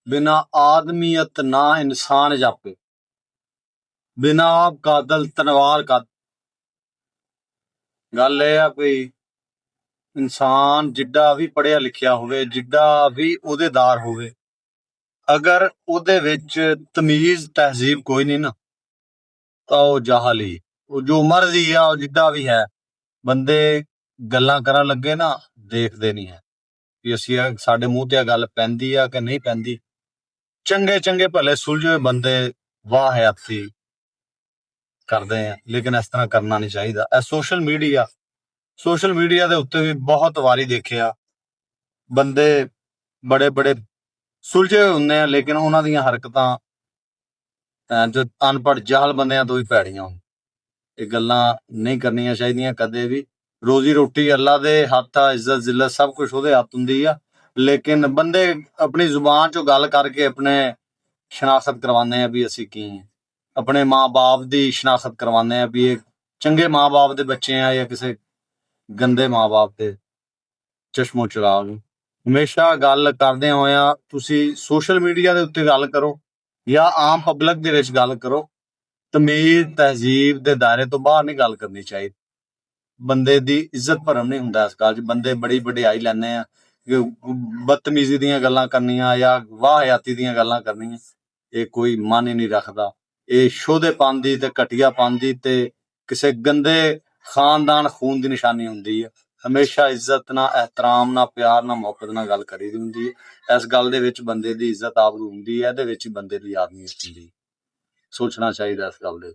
बिना आदमियत ना इंसान जापे, बिना आप कादल तलवार का। ਗੱਲ ਇਹ ਆ ਵੀ ਇਨਸਾਨ ਜਿੱਡਾ ਵੀ ਪੜ੍ਹਿਆ ਲਿਖਿਆ ਹੋਵੇ, ਜਿੱਡਾ ਵੀ ਅਹੁਦੇਦਾਰ ਹੋਵੇ, ਅਗਰ ਉਹਦੇ ਵਿੱਚ ਤਮੀਜ਼ ਤਹਿਜ਼ੀਬ ਕੋਈ ਨਹੀਂ ਨਾ ਤਾਂ ਉਹ ਜਾਹਲ ਹੀ। ਉਹ ਜੋ ਮਰਜ਼ੀ ਆ, ਉਹ ਜਿੱਡਾ ਵੀ ਹੈ, ਬੰਦੇ ਗੱਲਾਂ ਕਰਨ ਲੱਗੇ ਨਾ ਦੇਖਦੇ ਨਹੀਂ ਹੈ ਵੀ ਅਸੀਂ ਸਾਡੇ ਮੂੰਹ ਤੇ ਇਹ ਗੱਲ ਪੈਂਦੀ ਆ ਕਿ ਨਹੀਂ ਪੈਂਦੀ। ਚੰਗੇ ਚੰਗੇ ਭਲੇ ਸੁਲਝੇ ਹੋਏ ਬੰਦੇ ਵਾਹ ਹਯਾਤੀ ਕਰਦੇ ਆ, ਲੇਕਿਨ ਇਸ ਤਰ੍ਹਾਂ ਕਰਨਾ ਨਹੀਂ ਚਾਹੀਦਾ। ਇਹ ਸੋਸ਼ਲ ਮੀਡੀਆ ਦੇ ਉੱਤੇ ਵੀ ਬਹੁਤ ਵਾਰੀ ਦੇਖਿਆ, ਬੰਦੇ ਬੜੇ ਬੜੇ ਸੁਲਝੇ ਹੋਏ ਹੁੰਦੇ ਆ, ਲੇਕਿਨ ਉਹਨਾਂ ਦੀਆਂ ਹਰਕਤਾਂ ਜੋ ਅਨਪੜ੍ਹ ਜਾਹਲ ਬੰਦਿਆਂ ਤੋਂ ਵੀ ਭੈੜੀਆਂ ਹੁੰਦੀਆਂ। ਇਹ ਗੱਲਾਂ ਨਹੀਂ ਕਰਨੀਆਂ ਚਾਹੀਦੀਆਂ ਕਦੇ ਵੀ। ਰੋਜ਼ੀ ਰੋਟੀ ਅੱਲਾ ਦੇ ਹੱਥ ਆ, ਇੱਜ਼ਤ ਜ਼ਿੱਲਤ ਸਭ ਕੁਛ ਉਹਦੇ ਹੱਥ ਹੁੰਦੀ ਆ, ਲੇਕਿਨ ਬੰਦੇ ਆਪਣੀ ਜ਼ੁਬਾਨ ਚੋਂ ਗੱਲ ਕਰਕੇ ਆਪਣੇ ਸ਼ਨਾਖਤ ਕਰਵਾਉਂਦੇ ਆ ਵੀ ਅਸੀਂ ਕੀ ਹਾਂ। ਆਪਣੇ ਮਾਂ ਬਾਪ ਦੀ ਸ਼ਨਾਖਤ ਕਰਵਾਉਂਦੇ ਆ ਵੀ ਇਹ ਚੰਗੇ ਮਾਂ ਬਾਪ ਦੇ ਬੱਚੇ ਆ ਜਾਂ ਕਿਸੇ ਗੰਦੇ ਮਾਂ ਬਾਪ ਦੇ ਚਸ਼ਮੋ ਚਿਰਾਗ। ਹਮੇਸ਼ਾ ਗੱਲ ਕਰਦੇ ਹੋਇਆ ਤੁਸੀਂ ਸੋਸ਼ਲ ਮੀਡੀਆ ਦੇ ਉੱਤੇ ਗੱਲ ਕਰੋ ਜਾਂ ਆਮ ਪਬਲਿਕ ਦੇ ਵਿੱਚ ਗੱਲ ਕਰੋ, ਤਮੀਜ਼ ਤਹਿਜ਼ੀਬ ਦੇ ਦਾਇਰੇ ਤੋਂ ਬਾਹਰ ਨਹੀਂ ਗੱਲ ਕਰਨੀ ਚਾਹੀਦੀ। ਬੰਦੇ ਦੀ ਇੱਜ਼ਤ ਭਰਮ ਨਹੀਂ ਹੁੰਦਾ ਇਸ ਗੱਲ 'ਚ। ਬੰਦੇ ਬੜੀ ਵਡਿਆਈ ਲੈਂਦੇ ਆ, ਬਦਤਮੀਜ਼ੀ ਦੀਆਂ ਗੱਲਾਂ ਕਰਨੀਆਂ ਜਾਂ ਵਾਹਿਆਤੀ ਦੀਆਂ ਗੱਲਾਂ ਕਰਨੀਆਂ, ਇਹ ਕੋਈ ਮਨ ਹੀ ਨਹੀਂ ਰੱਖਦਾ। ਇਹ ਸ਼ੋਧੇਪਨ ਦੀ ਤੇ ਘਟੀਆਪਨ ਦੀ ਤੇ ਕਿਸੇ ਗੰਦੇ ਖਾਨਦਾਨ ਖੂਨ ਦੀ ਨਿਸ਼ਾਨੀ ਹੁੰਦੀ ਹੈ। ਹਮੇਸ਼ਾ ਇੱਜ਼ਤ ਨਾਲ, ਇਹਤਰਾਮ ਨਾਲ, ਪਿਆਰ ਨਾਲ, ਮੁਹੱਬਤ ਨਾਲ ਗੱਲ ਕਰੀ ਦੀ ਹੁੰਦੀ ਹੈ। ਇਸ ਗੱਲ ਦੇ ਵਿੱਚ ਬੰਦੇ ਦੀ ਇੱਜ਼ਤ ਆਬਰੂ ਹੁੰਦੀ ਹੈ, ਇਹਦੇ ਵਿੱਚ ਹੀ ਬੰਦੇ ਦੀ ਆਦਮੀਅਤ ਹੁੰਦੀ ਹੈ। ਸੋਚਣਾ ਚਾਹੀਦਾ ਇਸ ਗੱਲ ਦੇ।